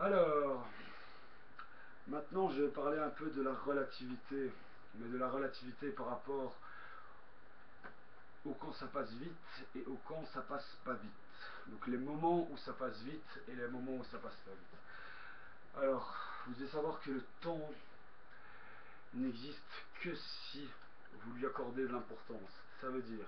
Alors, maintenant je vais parler un peu de la relativité, mais de la relativité par rapport au quand ça passe vite et au quand ça passe pas vite. Donc les moments où ça passe vite et les moments où ça passe pas vite. Alors, vous devez savoir que le temps n'existe que si vous lui accordez de l'importance. Ça veut dire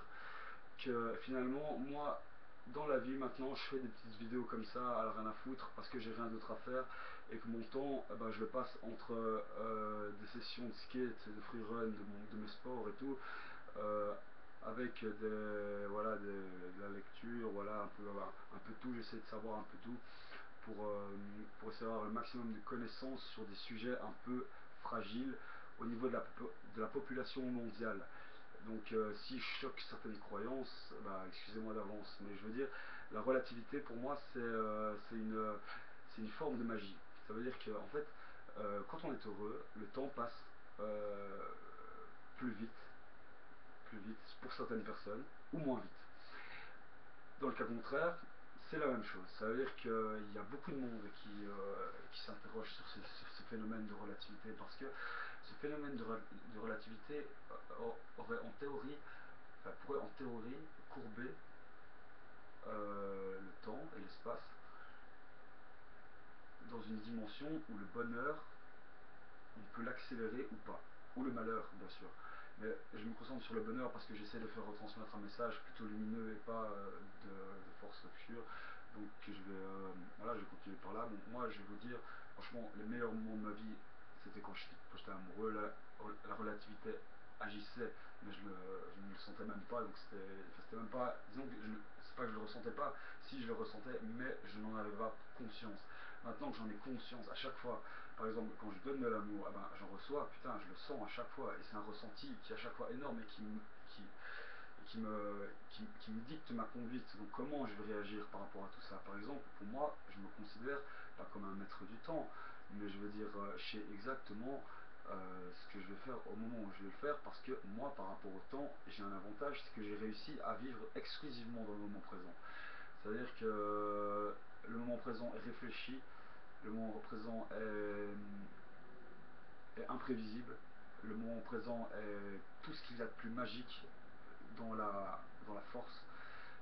que finalement, moi, dans la vie maintenant, je fais des petites vidéos comme ça, à la rien à foutre, parce que j'ai rien d'autre à faire, et que mon temps, eh ben, je le passe entre des sessions de skate, de freerun, de mes sports et tout, euh, avec voilà, de la lecture, voilà, un peu tout, j'essaie de savoir un peu tout, pour essayer d'avoir le maximum de connaissances sur des sujets un peu fragiles au niveau de la population mondiale. Donc si je choque certaines croyances, bah, excusez-moi d'avance, mais je veux dire, la relativité pour moi c'est une forme de magie. Ça veut dire que en fait, quand on est heureux, le temps passe plus vite, plus vite pour certaines personnes, ou moins vite. Dans le cas contraire, c'est la même chose. Ça veut dire qu'il y a beaucoup de monde qui s'interroge sur ce phénomène de relativité, parce que ce phénomène de relativité aurait en théorie, pourrait en théorie courber le temps et l'espace dans une dimension où le bonheur, on peut l'accélérer ou pas, ou le malheur bien sûr. Mais je me concentre sur le bonheur parce que j'essaie de faire retransmettre un message plutôt lumineux et pas de force obscure. Donc voilà, je vais continuer par là. Bon, moi je vais vous dire, franchement, les meilleurs moments de ma vie, c'était quand j'étais amoureux. La relativité agissait, mais je ne le sentais même pas. Donc c'était même pas, disons que c'est pas que je le ressentais pas, si je le ressentais, mais je n'en avais pas conscience. Maintenant que j'en ai conscience, à chaque fois, par exemple, quand je donne de l'amour, eh ben, j'en reçois, putain, je le sens à chaque fois, et c'est un ressenti qui est à chaque fois énorme et qui me dicte ma conduite. Donc comment je vais réagir par rapport à tout ça. Par exemple, pour moi, je me considère pas comme un maître du temps, mais je veux dire, je sais exactement ce que je vais faire au moment où je vais le faire, parce que moi, par rapport au temps, j'ai un avantage, c'est que j'ai réussi à vivre exclusivement dans le moment présent. C'est-à-dire que le moment présent est réfléchi, le moment présent est imprévisible, le moment présent est tout ce qu'il y a de plus magique dans la force.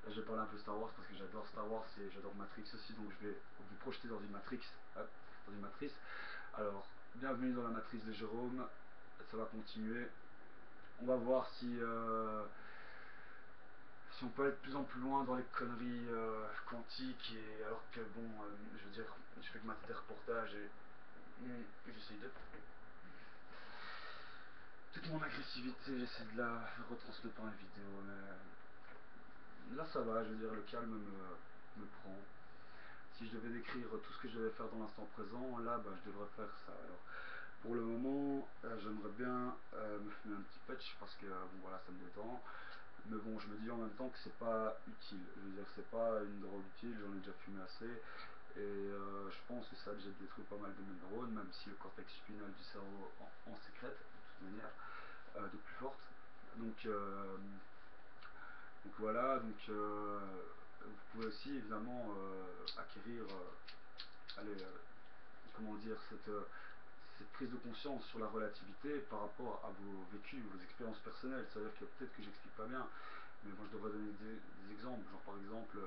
Là, je vais parler un peu Star Wars parce que j'adore Star Wars et j'adore Matrix aussi, donc je vais vous projeter dans une Matrix. Hop, dans une matrice. Alors, bienvenue dans la matrice de Jérôme. Ça va continuer. On va voir si on peut aller de plus en plus loin dans les conneries quantiques, et alors que bon, je veux dire, je fais que ma tête reportage et j'essaye de toute mon agressivité, j'essaie de la retransmettre par une vidéo, mais là ça va, je veux dire, le calme me prend. Si je devais décrire tout ce que je devais faire dans l'instant présent, là bah, je devrais faire ça. Alors, pour le moment, j'aimerais bien me fumer un petit patch parce que bon voilà, ça me détend. Mais bon, je me dis en même temps que c'est pas utile. Je veux dire, c'est pas une drogue utile, j'en ai déjà fumé assez. Et je pense que ça a déjà détruit pas mal de mes neurones, même si le cortex spinal du cerveau en sécrète, de toute manière, de plus forte. Donc, euh, donc voilà, vous pouvez aussi évidemment acquérir, allez, comment dire, cette prise de conscience sur la relativité par rapport à vos vécus, vos expériences personnelles. C'est-à-dire que peut-être que j'explique pas bien, mais moi je devrais donner des exemples. Genre par exemple,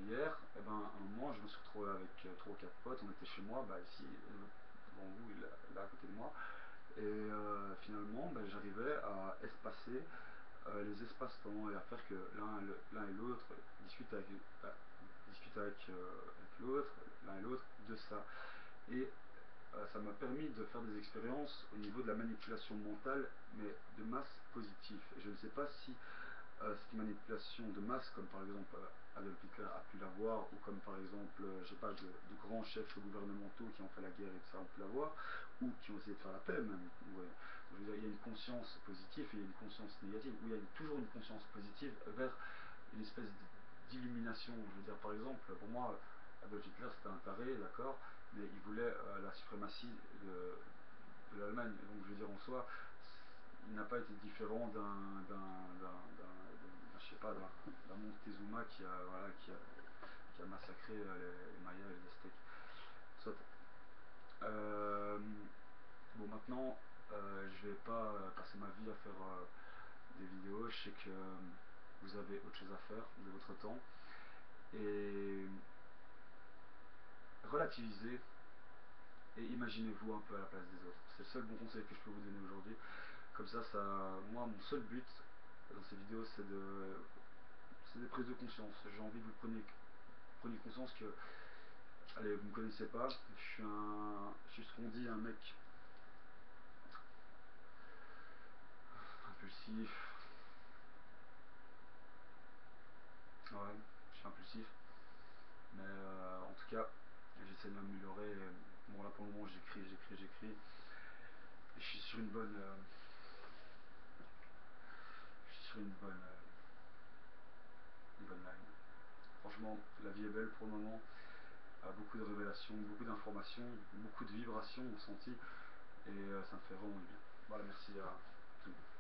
hier, eh ben, à un moment, je me suis retrouvé avec 3 ou 4 potes, on était chez moi, bah, ici, devant vous, là à côté de moi, et finalement, bah, j'arrivais à espacer les espaces-temps et à faire que l'un et l'autre discutent avec l'autre, l'un et l'autre de ça. Et ça m'a permis de faire des expériences au niveau de la manipulation mentale, mais de masse positive. Et je ne sais pas si cette manipulation de masse, comme par exemple Adolf Hitler a pu l'avoir, ou comme par exemple, je sais pas, de grands chefs gouvernementaux qui ont fait la guerre et tout ça ont pu l'avoir, ou qui ont essayé de faire la paix même. Ouais. Je veux dire, il y a une conscience positive et il y a une conscience négative, ou il y a toujours une conscience positive vers une espèce d'illumination. Je veux dire, par exemple, pour moi, Adolf Hitler c'était un taré, d'accord, mais il voulait la suprématie de l'Allemagne. Donc je veux dire, en soi, il n'a pas été différent je sais pas, d'un Montezuma qui a massacré les Mayas et les Aztèques. Soit. Bon, maintenant, je vais pas passer ma vie à faire des vidéos. Je sais que vous avez autre chose à faire de votre temps. Et relativisez et imaginez-vous un peu à la place des autres. C'est le seul bon conseil que je peux vous donner aujourd'hui. Comme ça, moi, mon seul but dans ces vidéos, c'est des prises de conscience. J'ai envie que vous preniez conscience que, allez, vous me connaissez pas, je suis ce qu'on dit, un mec impulsif. Ouais, je suis impulsif. Mais en tout cas, j'essaie de m'améliorer. Bon, là pour le moment, j'écris. Et je suis sur une bonne line. Franchement, la vie est belle pour le moment. Beaucoup de révélations, beaucoup d'informations, beaucoup de vibrations ressenties. Et ça me fait vraiment du bien. Voilà, merci à tout le monde.